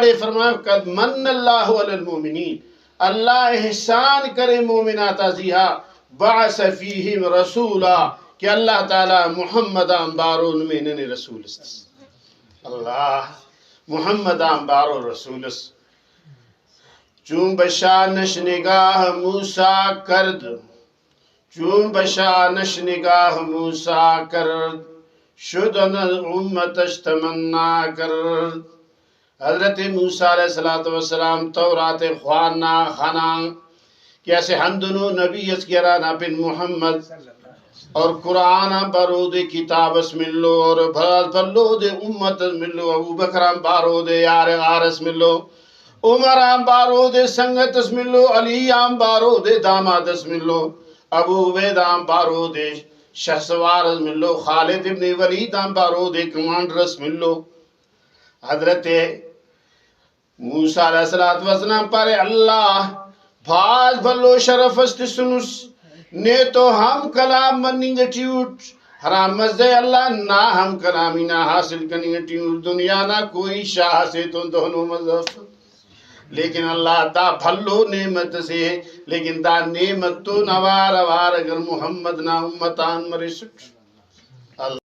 آڑے فرمایا قد من اللہ علی المومنین اللہ احسان کرے مومنات ازیہا بعث فیہم رسولا کہ اللہ تعالی محمد بارون میں نے رسول است اللہ محمد بارو رسول است چون بشانش نگاہ موسیٰ کرد چون بشانش نگاہ موسیٰ کرد شدن امتش تمنا کرد حضرت موسیٰ علیہ السلام تورات خوانا خانا کیسے ہندنو نبی اسکرانا بن محمد اور قرآن برود کتاب اسم اللہ اور برود امت اسم اللہ ابو بکرام بارود یار غارس ملو عمران بارود سنگت اسم اللہ علیام بارود داماد اسم اللہ ابو عبیدام بارود شہسوار اسم اللہ خالد ابن ولیدام بارود کمانڈر اسم اللہ حضرت موسیٰ علیہ السلام پر اللہ بھاز بھلو شرف است سنس نے تو ہم کلام مننگ ٹیوٹ حرام مزدے اللہ نہ ہم کلامی نہ حاصل کننگ ٹیوٹ دنیا نہ کوئی شاہ سے تو دونوں مذہب لیکن اللہ تا بھلو نعمت سے لیکن تا نعمت تو نوار اگر محمد نہ امتان مرے سکھ